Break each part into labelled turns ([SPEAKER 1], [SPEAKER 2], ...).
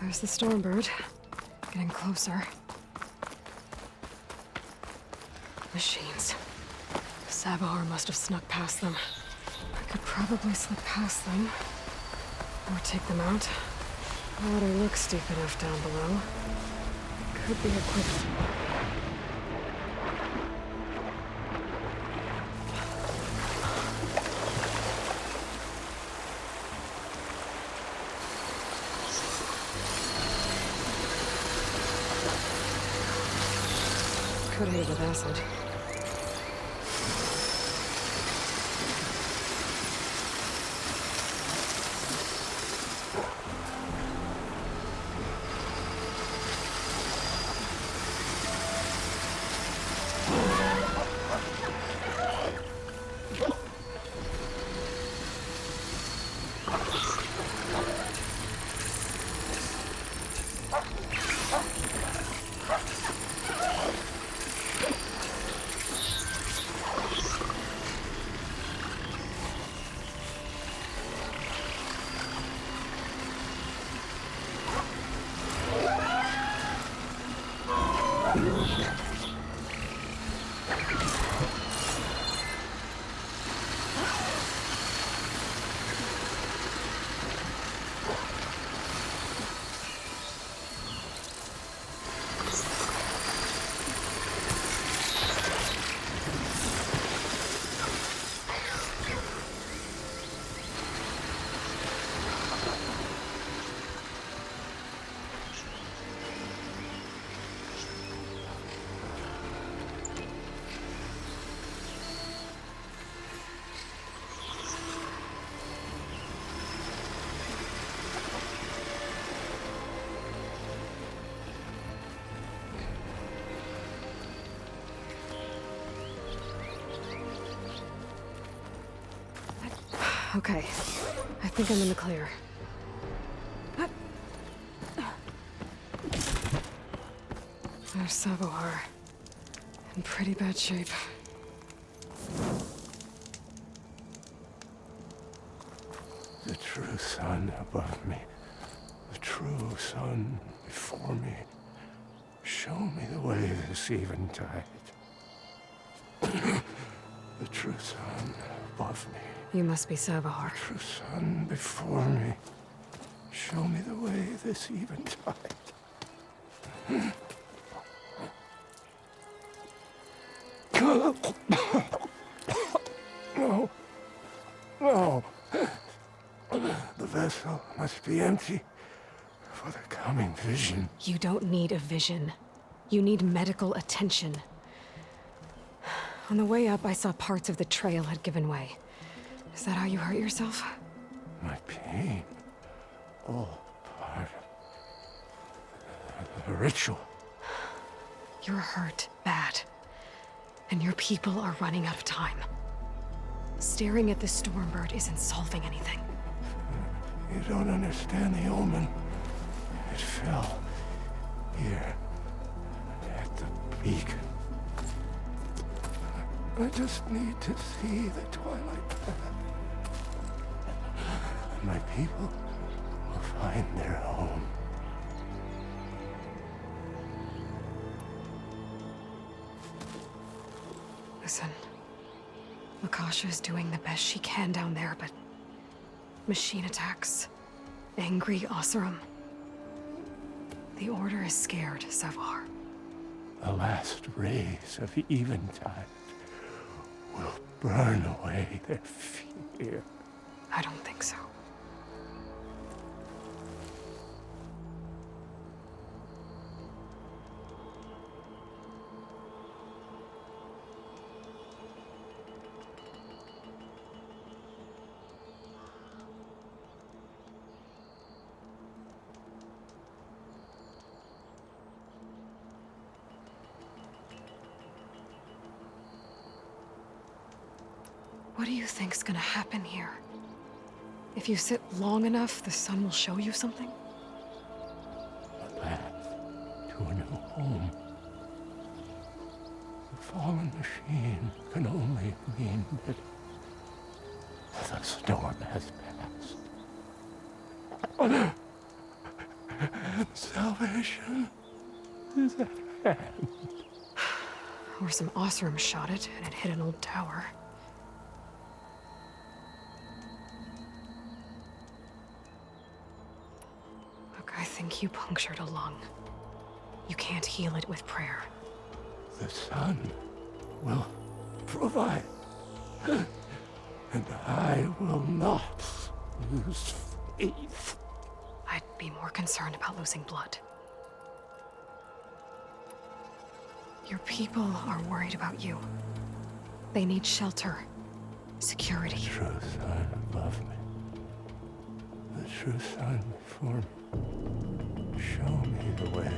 [SPEAKER 1] There's the Stormbird. Getting closer. Machines. Savahar must have snuck past them. I could probably slip past them. Or take them out. The water looks steep enough down below. Could be a quick... Could hit it with acid. Okay. I think I'm in the clear. There's Savahar. In pretty bad shape.
[SPEAKER 2] The true sun above me. The true sun before me. Show me the way this eventide. The true sun above me.
[SPEAKER 1] You must be Savahar.
[SPEAKER 2] The true sun before me. Show me the way this eventide. No. No. The vessel must be empty for the coming vision.
[SPEAKER 1] You don't need a vision. You need medical attention. On the way up, I saw parts of the trail had given way. Is that how you hurt yourself?
[SPEAKER 2] My pain. All part of the ritual.
[SPEAKER 1] You're hurt bad. And your people are running out of time. Staring at the Stormbird isn't solving anything.
[SPEAKER 2] You don't understand the omen. It fell here at the beacon. I just need to see the twilight path. And my people will find their home.
[SPEAKER 1] Listen, Lakasha is doing the best she can down there, but machine attacks, angry Oseram. The Order is scared, Savahar.
[SPEAKER 2] The last rays of eventide will burn away their fear.
[SPEAKER 1] I don't think so. What do you think's gonna happen here? If you sit long enough, the sun will show you something?
[SPEAKER 2] A path to a new home. The fallen machine can only mean that the storm has passed. Salvation is at hand.
[SPEAKER 1] Or some Osram shot it, and it hit an old tower. Look, I think you punctured a lung. You can't heal it with prayer.
[SPEAKER 2] The sun will provide. And I will not lose faith.
[SPEAKER 1] I'd be more concerned about losing blood. Your people are worried about you. They need shelter, security.
[SPEAKER 2] The true sun above me. The true sun before me. Show me the way.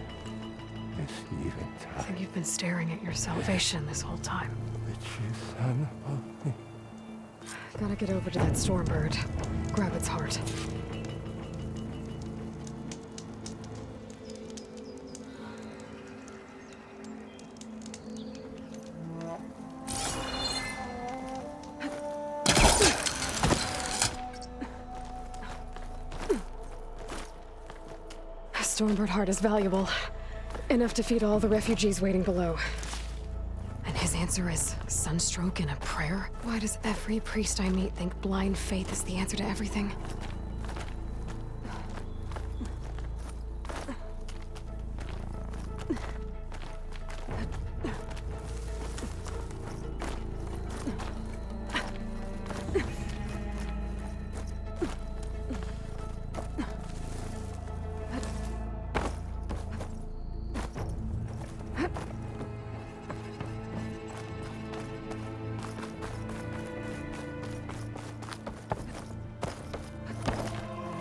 [SPEAKER 2] This even
[SPEAKER 1] I think you've been staring at your salvation this whole time.
[SPEAKER 2] The true sun above me.
[SPEAKER 1] Gotta get over to that stormbird. Grab its heart. A stormbird heart is valuable. Enough to feed all the refugees waiting below. And his answer is sunstroke and a prayer? Why does every priest I meet think blind faith is the answer to everything?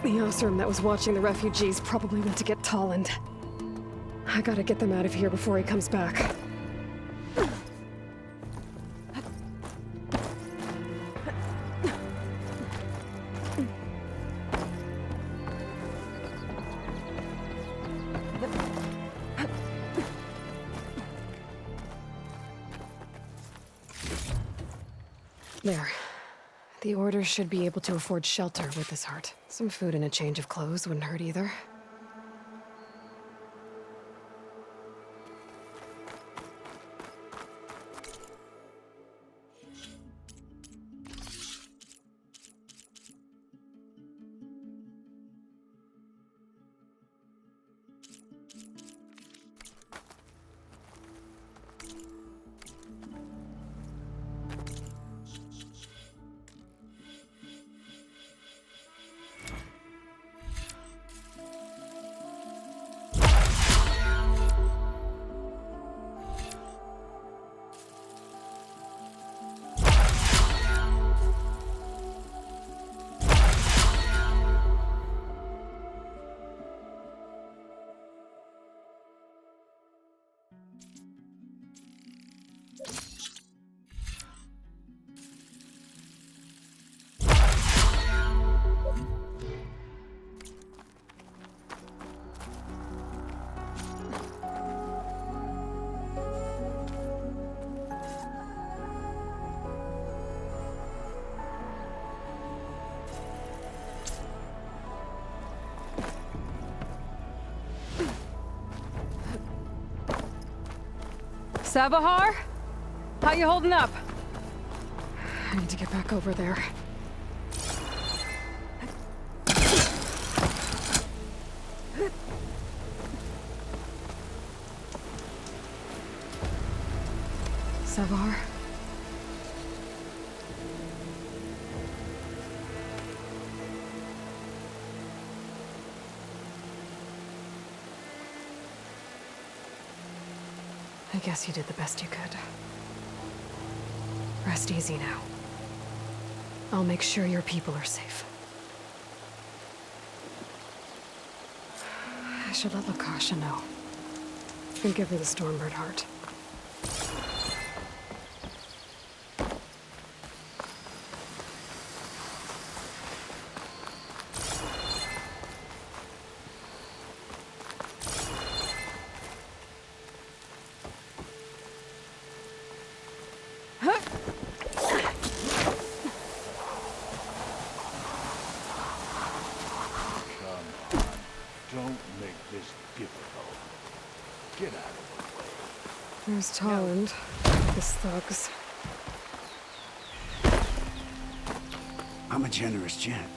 [SPEAKER 1] The Osram that was watching the refugees probably went to get Tolland. I gotta get them out of here before he comes back. There. The Order should be able to afford shelter with this heart. Some food and a change of clothes wouldn't hurt either. Sabahar? How you holding up? I need to get back over there. Sabahar? I guess you did the best you could. Rest easy now. I'll make sure your people are safe. I should let Lakasha know. And give her the Stormbird heart.
[SPEAKER 3] Don't
[SPEAKER 2] Don't make this difficult. Get out of the way.
[SPEAKER 1] There's Tolland. His thugs.
[SPEAKER 3] I'm a generous gent.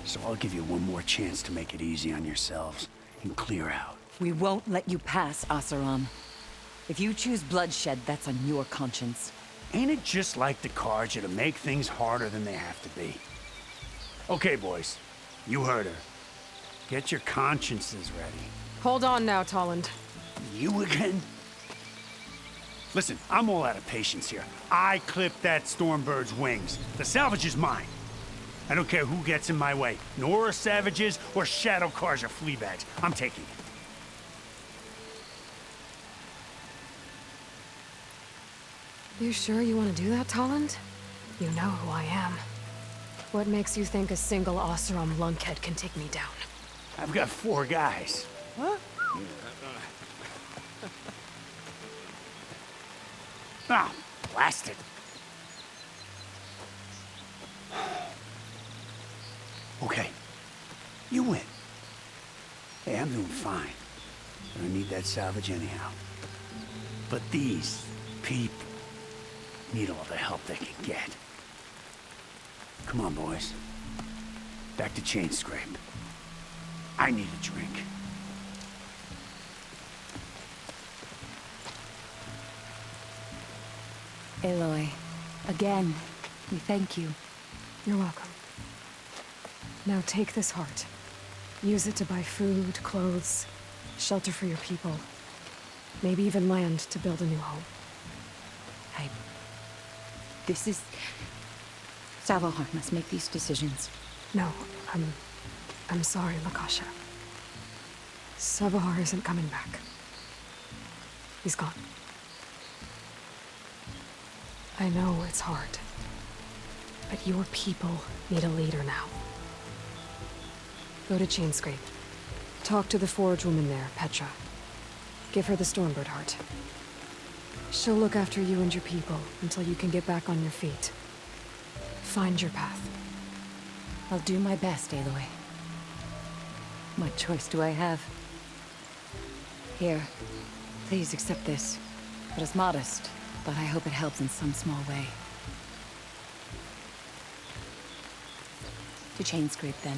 [SPEAKER 3] So I'll give you one more chance to make it easy on yourselves and clear out.
[SPEAKER 4] We won't let you pass, Asaram. If you choose bloodshed, that's on your conscience.
[SPEAKER 3] Ain't it just like the cards you to make things harder than they have to be? Okay, boys. You heard her. Get your consciences ready.
[SPEAKER 1] Hold on now, Tolland.
[SPEAKER 3] You again? Listen, I'm all out of patience here. I clipped that Stormbird's wings. The salvage is mine. I don't care who gets in my way. Nora savages or shadow cars or flea bags. I'm taking it.
[SPEAKER 1] You sure you want to do that, Tolland? You know who I am. What makes you think a single Oseram lunkhead can take me down?
[SPEAKER 3] I've got 4 guys. What? Ah, blast it. Okay, you win. Hey, I'm doing fine. But I need that salvage anyhow. But these people need all the help they can get. Come on, boys. Back to Chain Scrape. I need a drink.
[SPEAKER 4] Aloy, again, we thank you.
[SPEAKER 1] You're welcome. Now take this heart. Use it to buy food, clothes, shelter for your people. Maybe even land to build a new home.
[SPEAKER 4] This is... Savahar must make these decisions.
[SPEAKER 1] No, I'm sorry, Lakasha. Savahar isn't coming back. He's gone. I know it's hard, but your people need a leader now. Go to Chainscrape. Talk to the forge woman there, Petra. Give her the Stormbird heart. She'll look after you and your people until you can get back on your feet. Find your path.
[SPEAKER 4] I'll do my best, Aloy. What choice do I have? Here, please accept this. It is modest, but I hope it helps in some small way. To Chainscrape, then.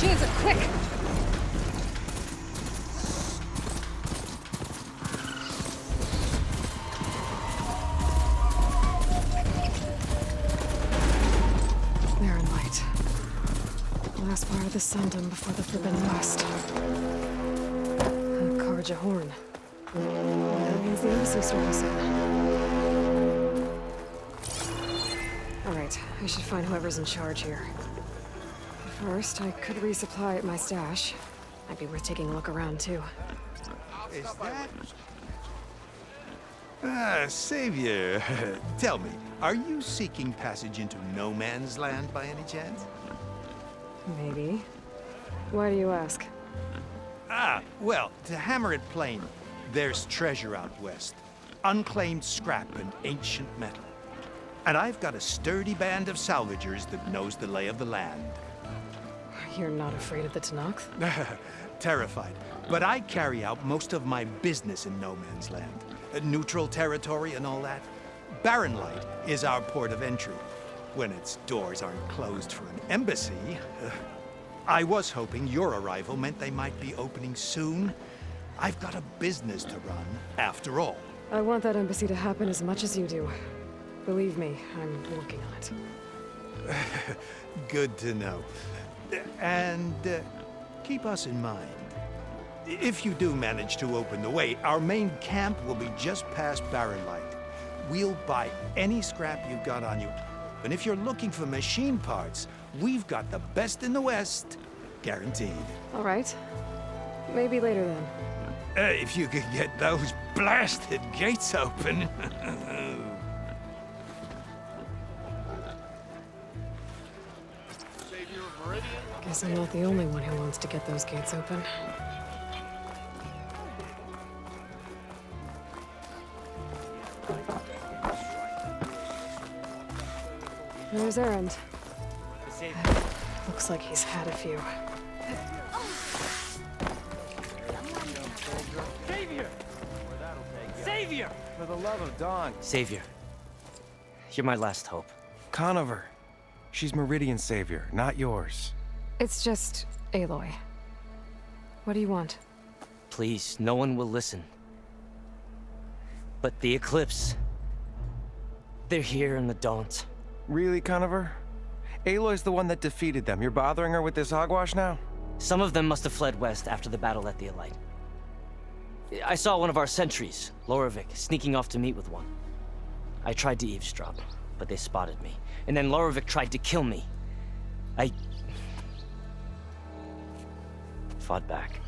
[SPEAKER 1] machines are quick! They're in light. Last part of the Sundom before the Forbidden West. Karja Horn. That means the embassy store was in. Alright, I should find whoever's in charge here. First, I could resupply at my stash. Might be worth taking a look around, too.
[SPEAKER 5] Is that... Savior, tell me, are you seeking passage into no man's land by any chance?
[SPEAKER 1] Maybe. Why do you ask?
[SPEAKER 5] Well, to hammer it plain, there's treasure out west. Unclaimed scrap and ancient metal. And I've got a sturdy band of salvagers that knows the lay of the land.
[SPEAKER 1] You're not afraid of the Tenakth?
[SPEAKER 5] Terrified. But I carry out most of my business in no man's land. Neutral territory and all that. Barren Light is our port of entry. When its doors aren't closed for an embassy. I was hoping your arrival meant they might be opening soon. I've got a business to run, after all.
[SPEAKER 1] I want that embassy to happen as much as you do. Believe me, I'm working on it.
[SPEAKER 5] Good to know. And keep us in mind. If you do manage to open the way, our main camp will be just past Barren Light. We'll buy any scrap you've got on you. And if you're looking for machine parts, we've got the best in the West. Guaranteed.
[SPEAKER 1] All right. Maybe later then.
[SPEAKER 5] If you could get those blasted gates open.
[SPEAKER 1] Guess I'm not the only one who wants to get those gates open. There's Erend. Looks like he's had a few.
[SPEAKER 6] Savior! Savior!
[SPEAKER 7] For the love of Dawn.
[SPEAKER 6] Savior. You're my last hope.
[SPEAKER 7] Conover. She's Meridian's savior, not yours.
[SPEAKER 1] It's just Aloy. What do you want?
[SPEAKER 6] Please, no one will listen. But the Eclipse... they're here in the Daunt.
[SPEAKER 7] Really, Conover? Aloy's the one that defeated them. You're bothering her with this hogwash now?
[SPEAKER 6] Some of them must have fled west after the battle at the Elite. I saw one of our sentries, Loravik, sneaking off to meet with one. I tried to eavesdrop, but they spotted me. And then Loravik tried to kill me. I... fought back.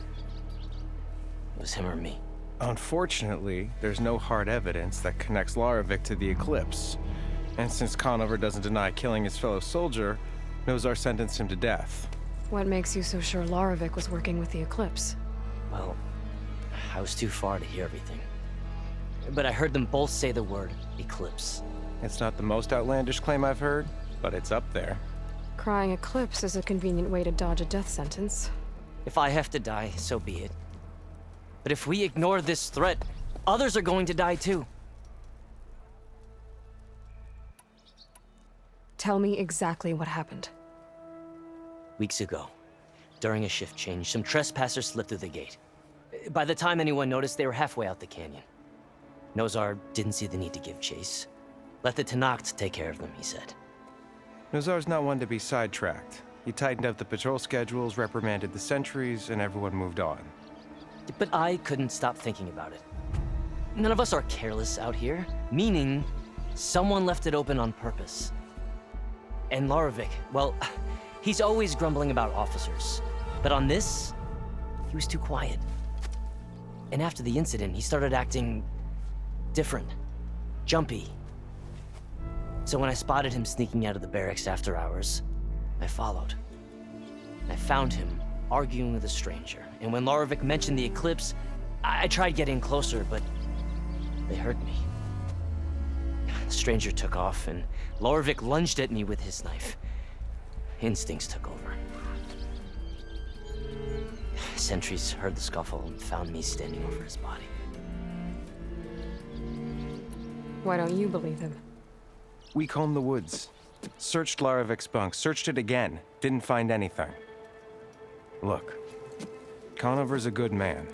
[SPEAKER 6] It was him or me.
[SPEAKER 7] Unfortunately, there's no hard evidence that connects Loravik to the Eclipse. And since Conover doesn't deny killing his fellow soldier, Nozar sentenced him to death.
[SPEAKER 1] What makes you so sure Loravik was working with the Eclipse?
[SPEAKER 6] Well, I was too far to hear everything. But I heard them both say the word Eclipse.
[SPEAKER 7] It's not the most outlandish claim I've heard, but it's up there.
[SPEAKER 1] Crying Eclipse is a convenient way to dodge a death sentence.
[SPEAKER 6] If I have to die, so be it. But if we ignore this threat, others are going to die too.
[SPEAKER 1] Tell me exactly what happened.
[SPEAKER 6] Weeks ago, during a shift change, some trespassers slipped through the gate. By the time anyone noticed, they were halfway out the canyon. Nozar didn't see the need to give chase. Let the Tenakth take care of them, he said.
[SPEAKER 7] Nozar's not one to be sidetracked. He tightened up the patrol schedules, reprimanded the sentries, and everyone moved on.
[SPEAKER 6] But I couldn't stop thinking about it. None of us are careless out here, meaning someone left it open on purpose. And Loravik, well, he's always grumbling about officers. But on this, he was too quiet. And after the incident, he started acting different, jumpy. So when I spotted him sneaking out of the barracks after hours, I followed. I found him arguing with a stranger. And when Loravik mentioned the Eclipse, I tried getting closer, but they heard me. The stranger took off, and Loravik lunged at me with his knife. Instincts took over. Sentries heard the scuffle and found me standing over his body.
[SPEAKER 1] Why don't you believe him?
[SPEAKER 7] We combed the woods. Searched Laravik's bunk, searched it again. Didn't find anything. Look, Conover's a good man.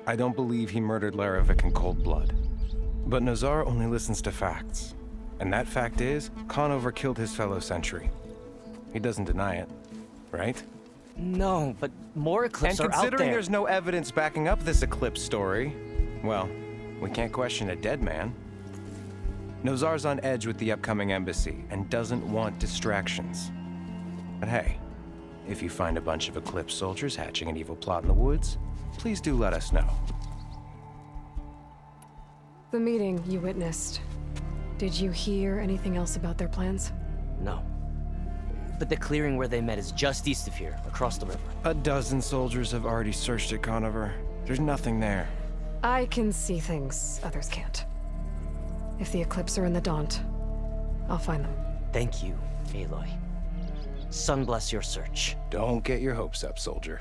[SPEAKER 7] I don't believe he murdered Larovic in cold blood. But Nazar only listens to facts. And that fact is, Conover killed his fellow Sentry. He doesn't deny it, right?
[SPEAKER 6] No, but more Eclipse
[SPEAKER 7] And
[SPEAKER 6] are out
[SPEAKER 7] considering
[SPEAKER 6] there.
[SPEAKER 7] there's no evidence backing up this Eclipse story, well, we can't question a dead man. Nozar's on edge with the upcoming embassy and doesn't want distractions. But hey, if you find a bunch of Eclipse soldiers hatching an evil plot in the woods, please do let us know.
[SPEAKER 1] The meeting you witnessed. Did you hear anything else about their plans?
[SPEAKER 6] No. But the clearing where they met is just east of here, across the river.
[SPEAKER 7] A dozen soldiers have already searched it, Conover. There's nothing there.
[SPEAKER 1] I can see things others can't. If the Eclipse are in the Daunt, I'll find them.
[SPEAKER 6] Thank you, Aloy. Sun bless your search.
[SPEAKER 7] Don't get your hopes up, soldier.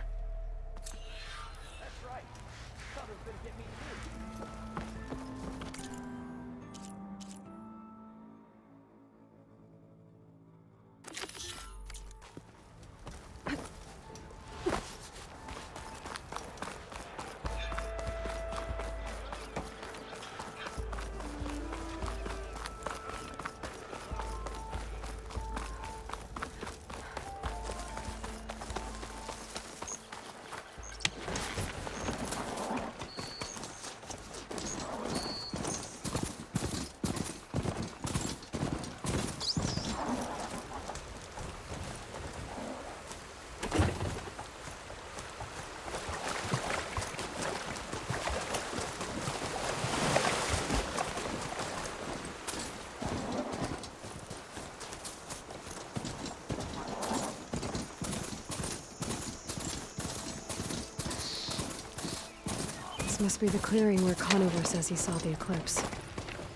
[SPEAKER 1] This must be the clearing where Conover says he saw the Eclipse.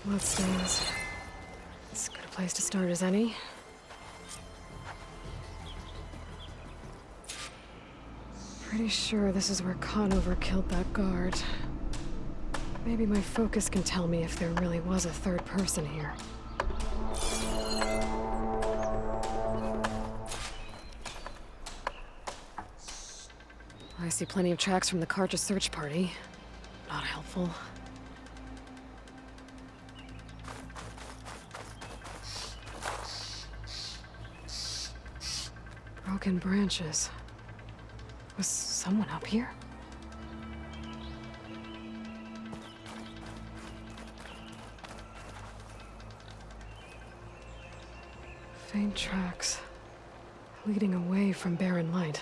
[SPEAKER 1] Bloodstains. As good a place to start as any. Pretty sure this is where Conover killed that guard. Maybe my focus can tell me if there really was a third person here. I see plenty of tracks from the Karja search party. Not helpful. Broken branches. Was someone up here? Faint tracks. Leading away from barren light.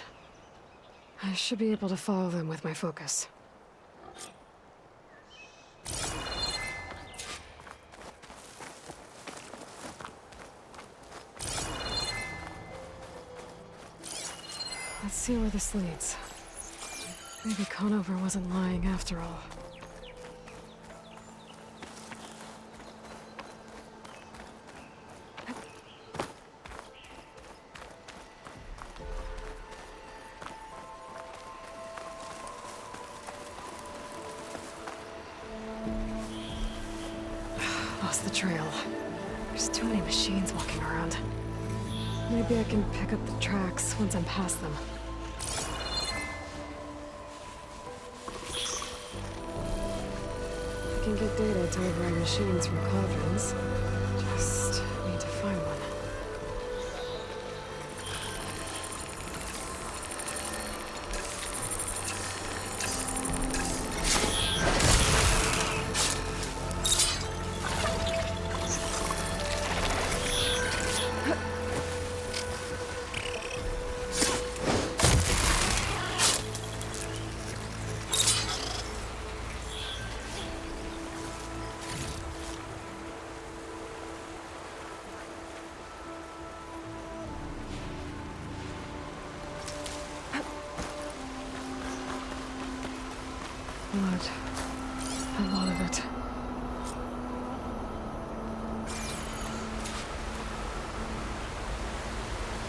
[SPEAKER 1] I should be able to follow them with my focus. Let's see where this leads. Maybe Conover wasn't lying after all. Lost the trail. There's too many machines walking around. Maybe I can pick up the tracks once I'm past them. I can get data to override machines from cauldrons. Just need to find one. Blood. A lot of it.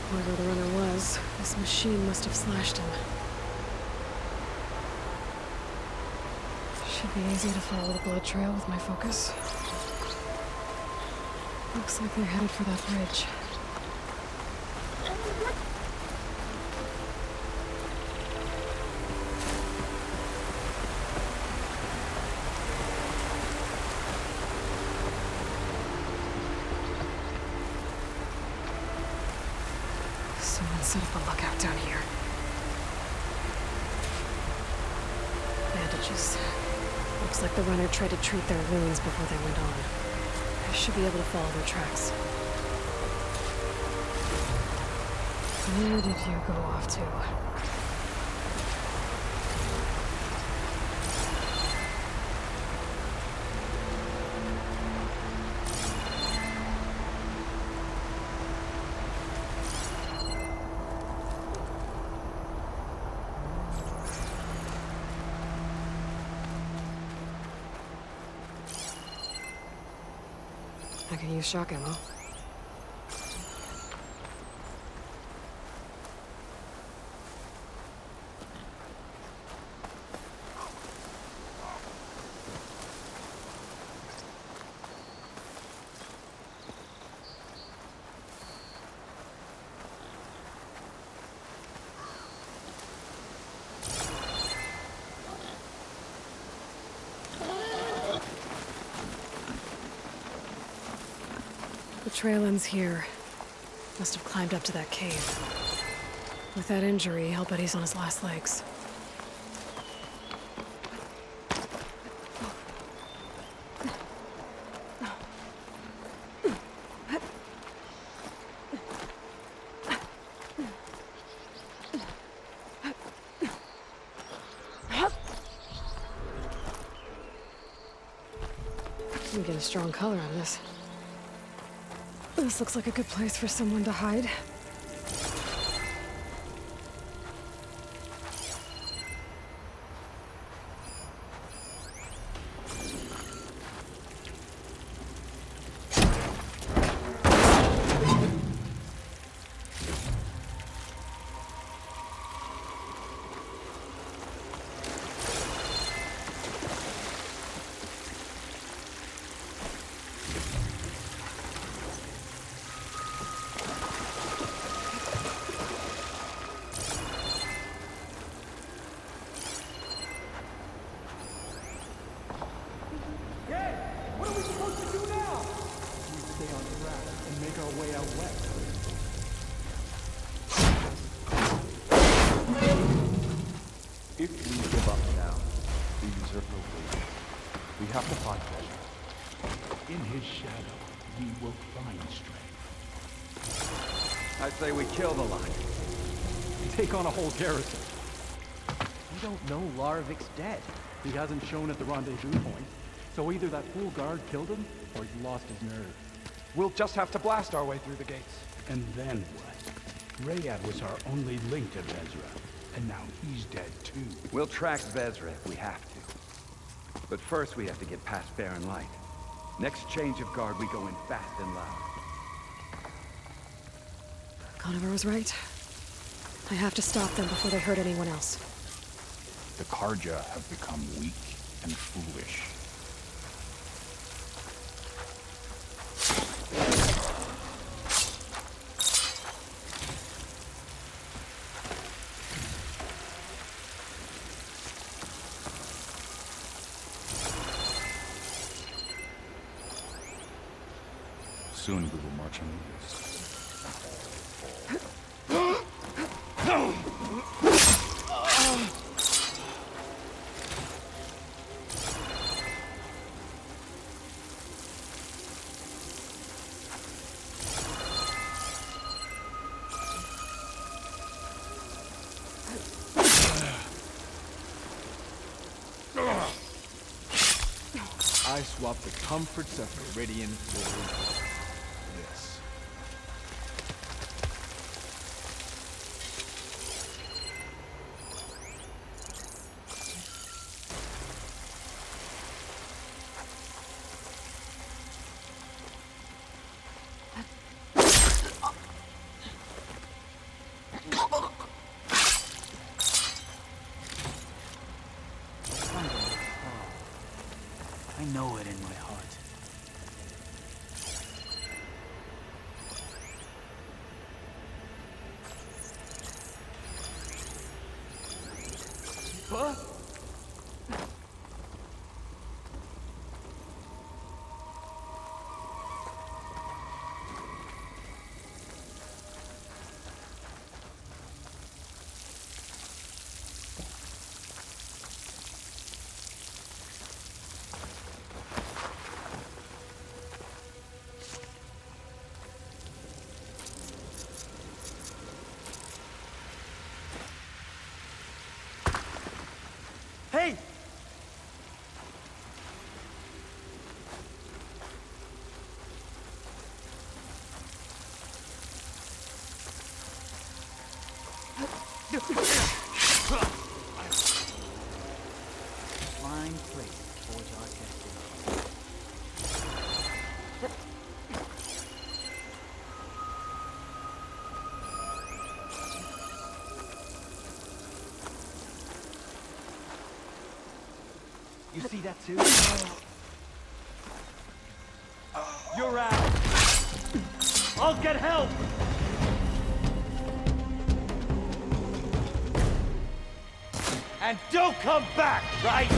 [SPEAKER 1] Whoever the runner was, this machine must have slashed him. Should be easy to follow the blood trail with my focus. Looks like they're headed for that bridge. set up a lookout down here. Bandages. Looks like the runner tried to treat their wounds before they went on. I should be able to follow their tracks. Where did you go off to? I can use shock ammo. The trail ends here. Must have climbed up to that cave. With that injury, I'll bet he's on his last legs. You get a strong color on this. This looks like a good place for someone to hide.
[SPEAKER 8] If we give up now, we deserve no favor. We have to find treasure.
[SPEAKER 9] In his shadow, we will find strength.
[SPEAKER 8] I say we kill the line. Take on a whole garrison.
[SPEAKER 9] We don't know Larvik's dead. He hasn't shown at the rendezvous point. So either that fool guard killed him, or he's lost his nerve.
[SPEAKER 8] We'll just have to blast our way through the gates.
[SPEAKER 9] And then what? Rayad was our only link to Vezra. And now he's dead too.
[SPEAKER 10] We'll track Vezra if we have to. But first we have to get past Barren Light. Next change of guard, we go in fast and loud.
[SPEAKER 1] Conover was right. I have to stop them before they hurt anyone else.
[SPEAKER 9] The Karja have become weak and foolish. Soon we will march on the east. I swapped the comforts of Meridian for this.
[SPEAKER 3] I know it in my heart.
[SPEAKER 8] Huh?
[SPEAKER 10] You see that too? You're out. I'll get help. And don't come back, right?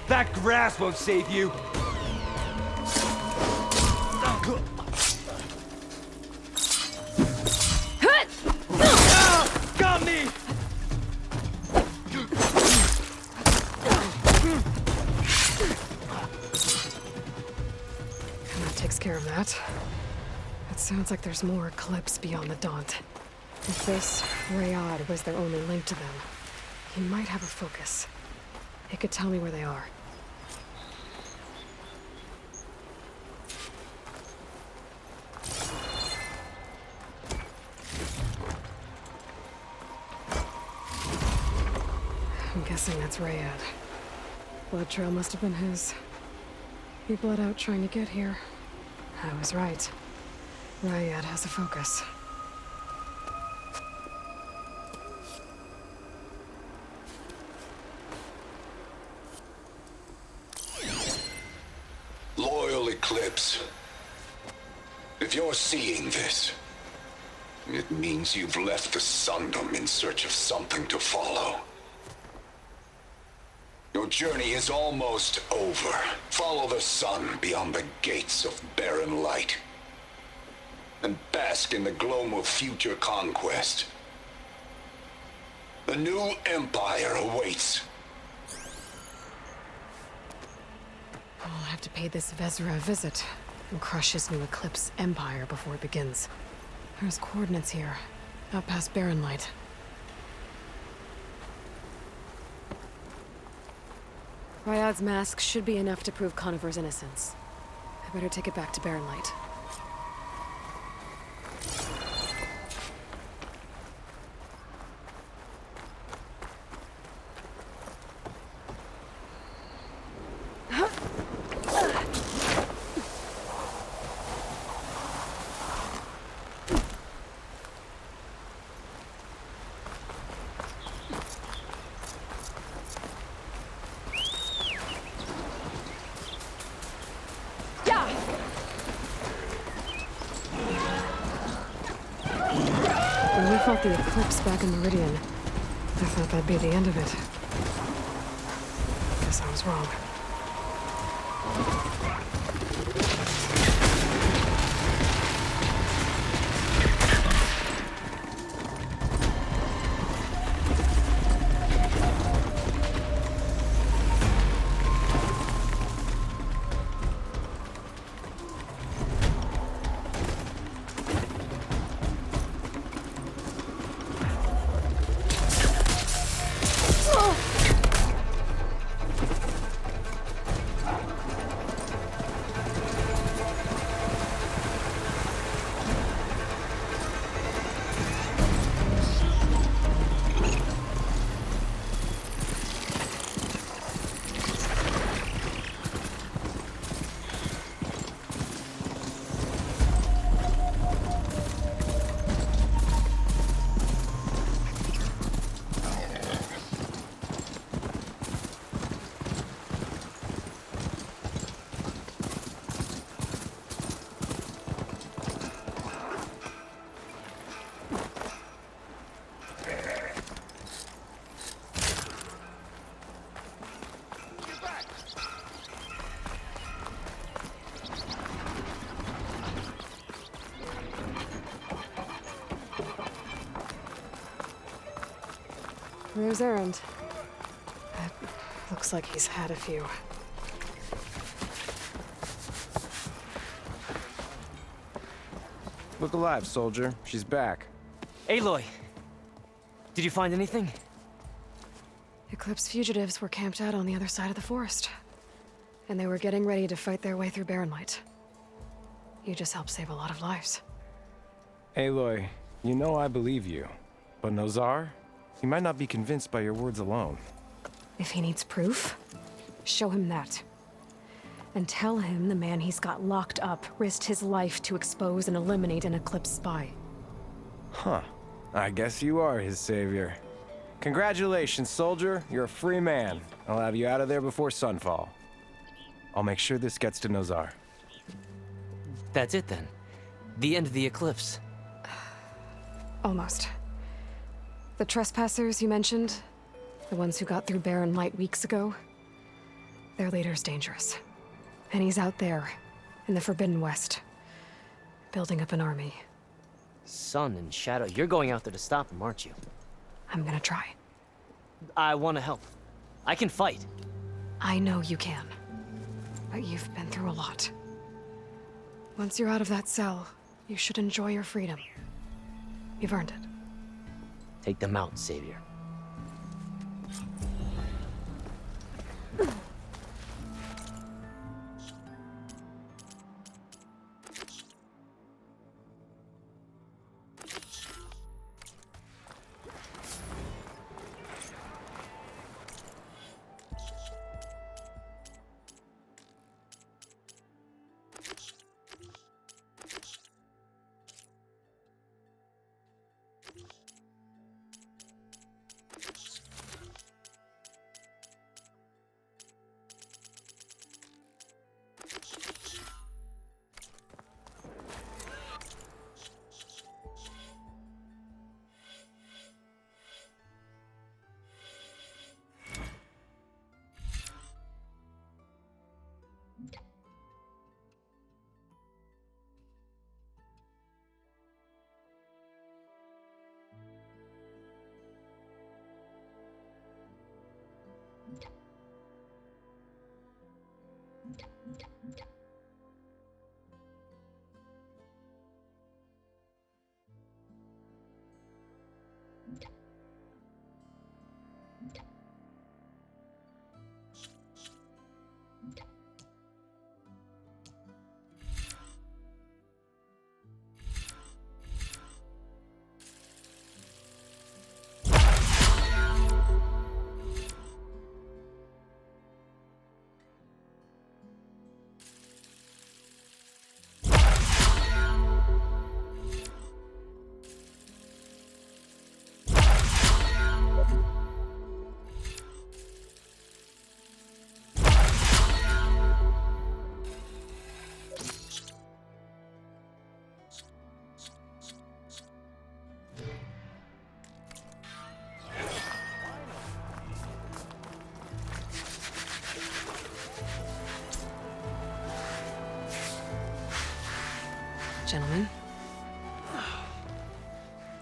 [SPEAKER 10] That grass won't save you. Got me!
[SPEAKER 1] That takes care of that. It sounds like there's more Eclipse beyond the Daunt. If this Rayad was their only link to them, he might have a focus. He could tell me where they are. I'm guessing that's Rayad. Blood trail must have been his. He bled out trying to get here. I was right. Rayad has a focus.
[SPEAKER 11] Loyal Eclipse, if you're seeing this, it means you've left the Sundom in search of something to follow. Your journey is almost over. Follow the sun beyond the gates of barren light, and bask in the glow of future conquest. The new empire awaits.
[SPEAKER 1] I'll have to pay this Vezra a visit and crush his new Eclipse empire before it begins. There's coordinates here, out past Barren Light. Ryad's mask should be enough to prove Conover's innocence. I better take it back to Barren Light. When we fought the Eclipse back in Meridian, I thought that'd be the end of it. Guess I was wrong. Ray's errand. It looks like he's had a few.
[SPEAKER 7] Look alive, soldier. She's back.
[SPEAKER 6] Aloy! Did you find anything?
[SPEAKER 1] Eclipse fugitives were camped out on the other side of the forest. and they were getting ready to fight their way through Barren Light. You just helped save a lot of lives.
[SPEAKER 7] Aloy, you know I believe you. But Nozar? He might not be convinced by your words alone.
[SPEAKER 1] If he needs proof, show him that. And tell him the man he's got locked up risked his life to expose and eliminate an Eclipse spy.
[SPEAKER 7] Huh. I guess you are his savior. Congratulations, soldier. You're a free man. I'll have you out of there before sunfall. I'll make sure this gets to Nozar.
[SPEAKER 6] That's it then. The end of the Eclipse.
[SPEAKER 1] Almost. The trespassers you mentioned, the ones who got through Barren Light weeks ago, their leader's dangerous. And he's out there, in the Forbidden West, building up an army.
[SPEAKER 6] Sun and Shadow, you're going out there to stop him, aren't you?
[SPEAKER 1] I'm gonna try.
[SPEAKER 6] I want to help. I can fight.
[SPEAKER 1] I know you can. But you've been through a lot. Once you're out of that cell, you should enjoy your freedom. You've earned it.
[SPEAKER 6] Take them out, Savior.
[SPEAKER 1] Gentlemen.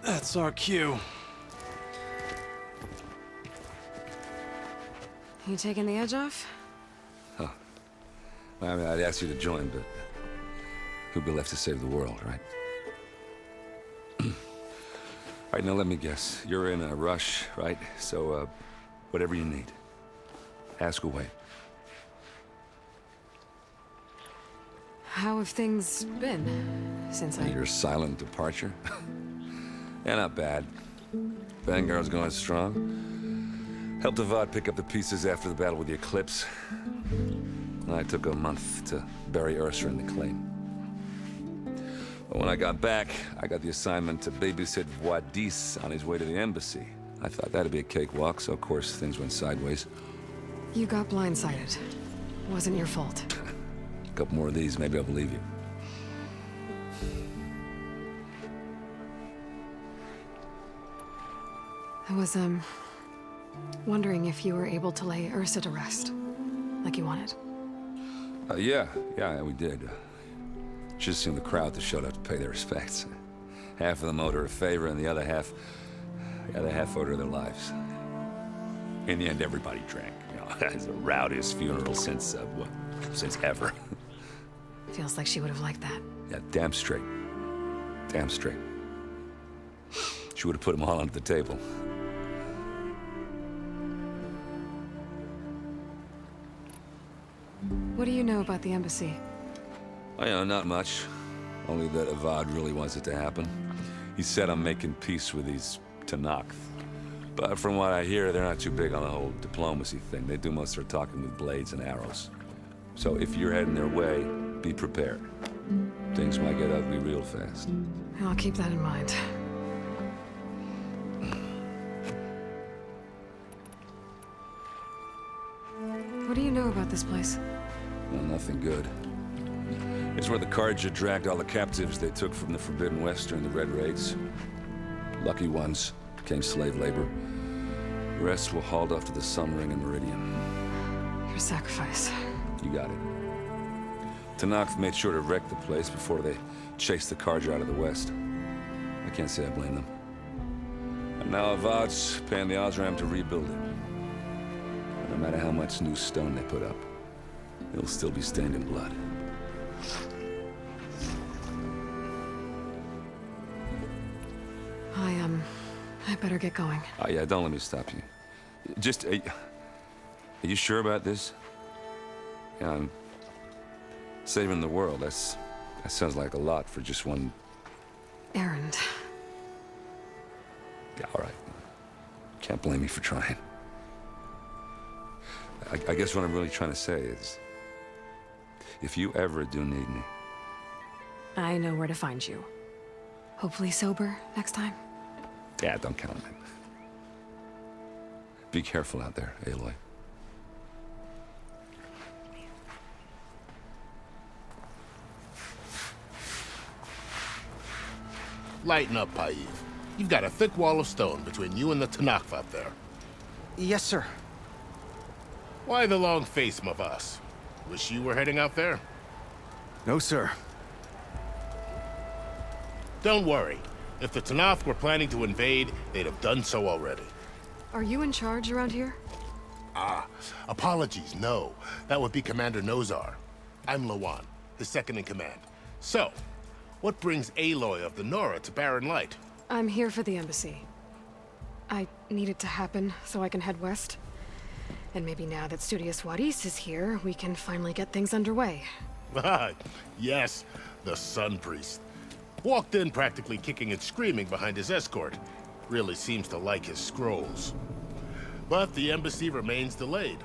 [SPEAKER 8] That's our cue.
[SPEAKER 1] You taking the edge off?
[SPEAKER 12] Huh. Well, I mean, I'd ask you to join, but who'd be left to save the world, right? All right, now let me guess. You're in a rush, right? So, whatever you need. Ask away.
[SPEAKER 1] How have things been since
[SPEAKER 12] Your silent departure? Yeah, not bad. Vanguard's going strong. Helped Avad pick up the pieces after the battle with the Eclipse. I took a month to bury Ursa in the claim. But when I got back, I got the assignment to babysit Wadis on his way to the embassy. I thought that'd be a cakewalk, so of course things went sideways.
[SPEAKER 1] You got blindsided. Wasn't your fault.
[SPEAKER 12] A couple more of these, maybe I'll believe you.
[SPEAKER 1] I was, wondering if you were able to lay Ursa to rest, like you wanted.
[SPEAKER 12] Yeah, we did. Just seemed the crowd that showed up to pay their respects. Half of them owed her a favor, and the other half owed her their lives. In the end, everybody drank. You know, it's the rowdiest funeral since ever.
[SPEAKER 1] Feels like she would have liked that.
[SPEAKER 12] Yeah, damn straight. Damn straight. She would have put them all onto the table.
[SPEAKER 1] What do you know about the embassy?
[SPEAKER 12] Oh, yeah, not much. Only that Avad really wants it to happen. He said I'm making peace with these Tanakh. But from what I hear, they're not too big on the whole diplomacy thing. They do most of their talking with blades and arrows. So if you're heading their way, be prepared. Things might get ugly real fast.
[SPEAKER 1] I'll keep that in mind. What do you know about this place?
[SPEAKER 12] Well, nothing good. It's where the Carja dragged all the captives they took from the Forbidden West during the Red Raids. Lucky ones became slave labor. The rest were hauled off to the Sun Ring and Meridian.
[SPEAKER 1] Your sacrifice.
[SPEAKER 12] You got it. Tanakh made sure to wreck the place before they chased the Carja out of the West. I can't say I blame them. And now Avad's paying the Osram to rebuild it. And no matter how much new stone they put up, it'll still be stained in blood.
[SPEAKER 1] I better get going.
[SPEAKER 12] Oh, yeah, don't let me stop you. Just, are you sure about this? Yeah, I'm saving the world. That sounds like a lot for just one...
[SPEAKER 1] errand.
[SPEAKER 12] Yeah, all right. Can't blame me for trying. I guess what I'm really trying to say is, if you ever do need me...
[SPEAKER 1] I know where to find you. Hopefully sober next time.
[SPEAKER 12] Yeah, don't count on it. Be careful out there, Aloy.
[SPEAKER 13] Lighten up, Paiv. You've got a thick wall of stone between you and the Tanakh up there.
[SPEAKER 14] Yes, sir.
[SPEAKER 13] Why the long face, Mavas? Wish you were heading out there?
[SPEAKER 14] No, sir.
[SPEAKER 13] Don't worry. If the Tanakh were planning to invade, they'd have done so already.
[SPEAKER 1] Are you in charge around here?
[SPEAKER 13] Ah, apologies, no. That would be Commander Nozar. I'm Lawan, his second in command. So, what brings Aloy of the Nora to Barren Light?
[SPEAKER 1] I'm here for the embassy. I need it to happen so I can head west. And maybe now that Studious Wadis is here, we can finally get things underway.
[SPEAKER 13] Ah, yes, the Sun Priest. Walked in practically kicking and screaming behind his escort. Really seems to like his scrolls. But the embassy remains delayed.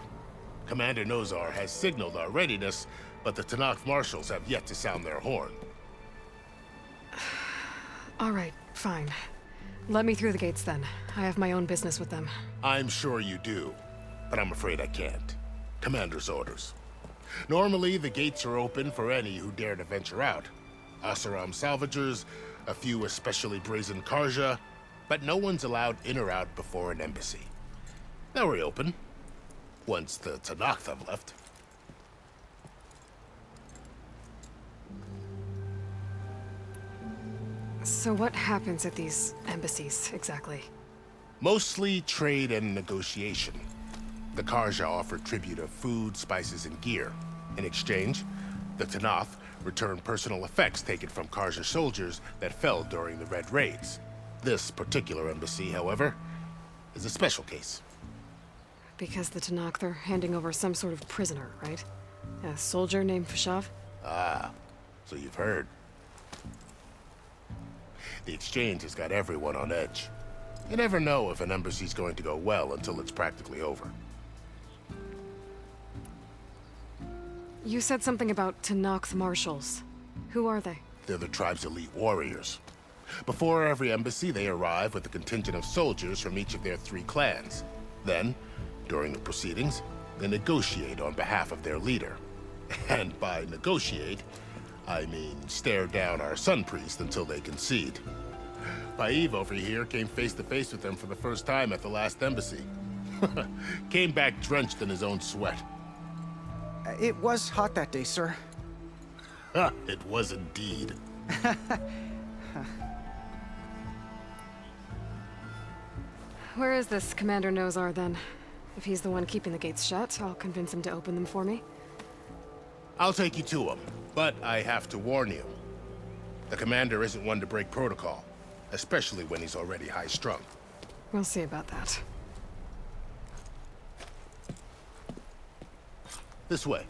[SPEAKER 13] Commander Nozar has signaled our readiness, but the Tanakh marshals have yet to sound their horn.
[SPEAKER 1] All right, fine. Let me through the gates then. I have my own business with them.
[SPEAKER 13] I'm sure you do, but I'm afraid I can't. Commander's orders. Normally, the gates are open for any who dare to venture out. Asaram salvagers, a few especially brazen Karja, but no one's allowed in or out before an embassy. They'll reopen, once the Tanakh have left.
[SPEAKER 1] So what happens at these embassies, exactly?
[SPEAKER 13] Mostly trade and negotiation. The Karja offer tribute of food, spices, and gear. In exchange, the Tanakh return personal effects taken from Karja soldiers that fell during the Red Raids. This particular embassy, however, is a special case.
[SPEAKER 1] Because the Tanakh, they're handing over some sort of prisoner, right? A soldier named Fashav?
[SPEAKER 13] Ah, so you've heard. The exchange has got everyone on edge. You never know if an embassy's going to go well until it's practically over.
[SPEAKER 1] You said something about Tanakh marshals. Who are they?
[SPEAKER 13] They're the tribe's elite warriors. Before every embassy, they arrive with a contingent of soldiers from each of their 3 clans. Then, during the proceedings, they negotiate on behalf of their leader. And by negotiate, I mean stare down our Sun Priest until they concede. Paiv over here came face to face with them for the first time at the last embassy. Came back drenched in his own sweat.
[SPEAKER 14] It was hot that day, sir.
[SPEAKER 13] It was indeed.
[SPEAKER 1] Where is this Commander Nozar, then? If he's the one keeping the gates shut, I'll convince him to open them for me.
[SPEAKER 13] I'll take you to him, but I have to warn you. The commander isn't one to break protocol, especially when he's already high-strung.
[SPEAKER 1] We'll see about that.
[SPEAKER 13] This way.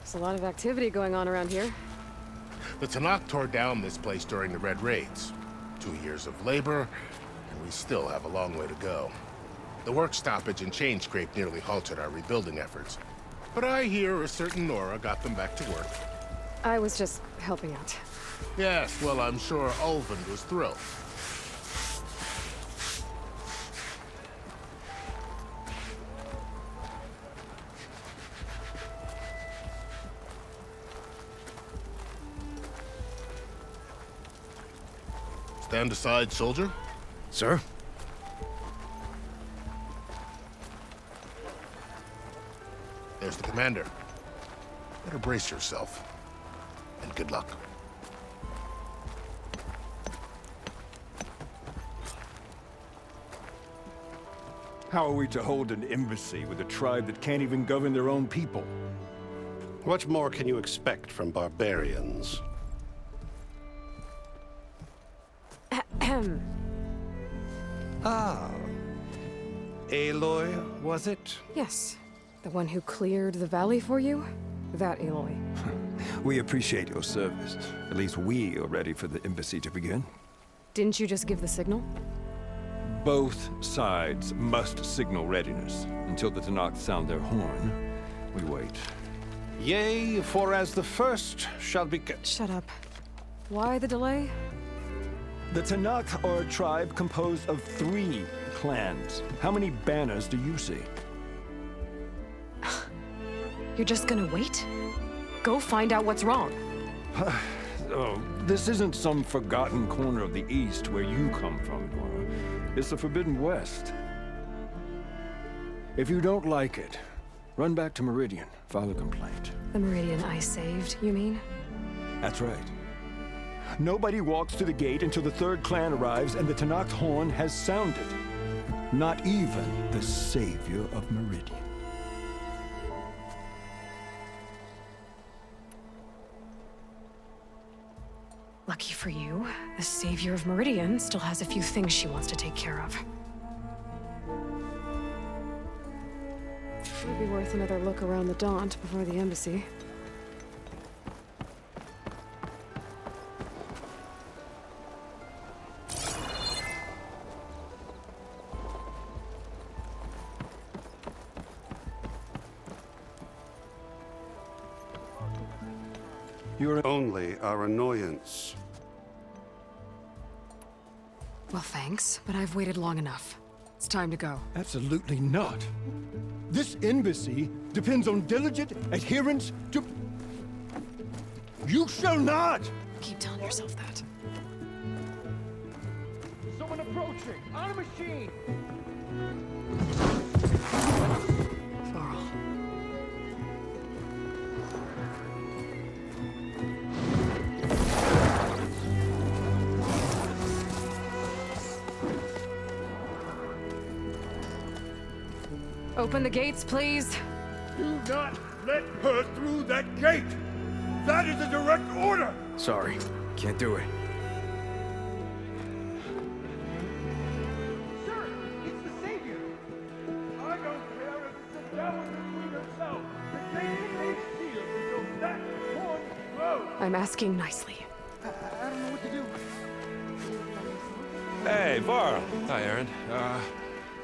[SPEAKER 1] There's a lot of activity going on around here.
[SPEAKER 13] The Tanakh tore down this place during the Red Raids. 2 years of labor, and we still have a long way to go. The work stoppage and chain scrape nearly halted our rebuilding efforts. But I hear a certain Nora got them back to work.
[SPEAKER 1] I was just helping out.
[SPEAKER 13] Yes, well, I'm sure Ulvund was thrilled. Stand aside, soldier.
[SPEAKER 14] Sir?
[SPEAKER 13] There's the commander. Better brace yourself. And good luck.
[SPEAKER 15] How are we to hold an embassy with a tribe that can't even govern their own people?
[SPEAKER 16] What more can you expect from barbarians?
[SPEAKER 5] Ah. Aloy, was it?
[SPEAKER 1] Yes. The one who cleared the valley for you? That Aloy.
[SPEAKER 15] We appreciate your service. At least we are ready for the embassy to begin.
[SPEAKER 1] Didn't you just give the signal?
[SPEAKER 15] Both sides must signal readiness. Until the Tanakh sound their horn, we wait.
[SPEAKER 16] Yea, for as the first shall be...
[SPEAKER 1] Shut up. Why the delay?
[SPEAKER 15] The Tanakh are a tribe composed of 3 clans. How many banners do you see?
[SPEAKER 1] You're just gonna wait? Go find out what's wrong.
[SPEAKER 15] Oh, this isn't some forgotten corner of the East where you come from, Nora. It's the Forbidden West. If you don't like it, run back to Meridian, file a complaint.
[SPEAKER 1] The Meridian I saved, you mean?
[SPEAKER 15] That's right. Nobody walks to the gate until the 3rd clan arrives and the Tanakh's horn has sounded. Not even the savior of Meridian.
[SPEAKER 1] Lucky for you, the savior of Meridian still has a few things she wants to take care of. Might be worth another look around the Daunt before the embassy.
[SPEAKER 16] You're only our annoyance.
[SPEAKER 1] Well, thanks, but I've waited long enough. It's time to go.
[SPEAKER 15] Absolutely not. This embassy depends on diligent adherence to... You shall not!
[SPEAKER 1] Keep telling yourself that.
[SPEAKER 9] Someone approaching! On a machine!
[SPEAKER 1] Varl. Open the gates, please.
[SPEAKER 15] Do not let her through that gate! That is a direct order!
[SPEAKER 14] Sorry, can't do it.
[SPEAKER 9] Sir, it's the Savior!
[SPEAKER 15] I don't care if it's the devil between herself. The gate remains sealed until that horn blows.
[SPEAKER 1] I'm asking nicely.
[SPEAKER 9] I don't know what to do.
[SPEAKER 12] Hey, Varl.
[SPEAKER 10] Hi, Aaron.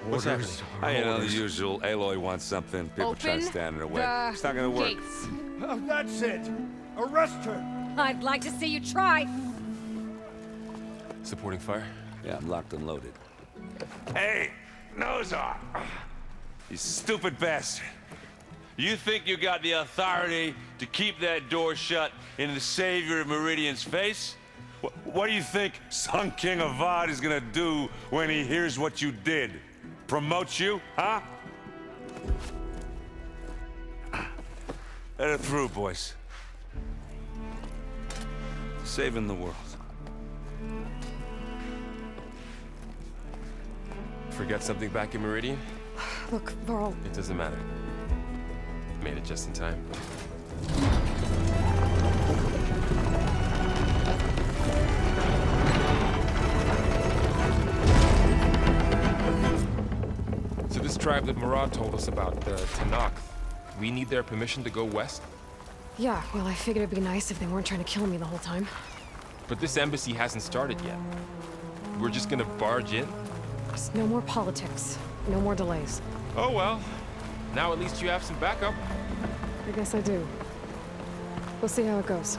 [SPEAKER 10] What's happening?
[SPEAKER 12] You know, the usual. Aloy wants something. People try to stand in her way. It's not gonna work.
[SPEAKER 1] Gates.
[SPEAKER 15] Oh, that's it! Arrest her!
[SPEAKER 4] I'd like to see you try.
[SPEAKER 10] Supporting fire?
[SPEAKER 12] Yeah, I'm locked and loaded. Hey, Nozar! You stupid bastard. You think you got the authority to keep that door shut in the savior of Meridian's face? What do you think Sun King Avad is gonna do when he hears what you did? Promote you, huh? Let her through, boys. Saving the world.
[SPEAKER 10] Forget something back in Meridian?
[SPEAKER 1] Look, Varl.
[SPEAKER 10] It doesn't matter. Made it just in time.
[SPEAKER 17] So this tribe that Murad told us about, the Tanakh, we need their permission to go west?
[SPEAKER 1] Yeah, well, I figured it'd be nice if they weren't trying to kill me the whole time.
[SPEAKER 17] But this embassy hasn't started yet. We're just gonna barge in?
[SPEAKER 1] Just no more politics. No more delays.
[SPEAKER 17] Oh well. Now at least you have some backup.
[SPEAKER 1] I guess I do. We'll see how it goes.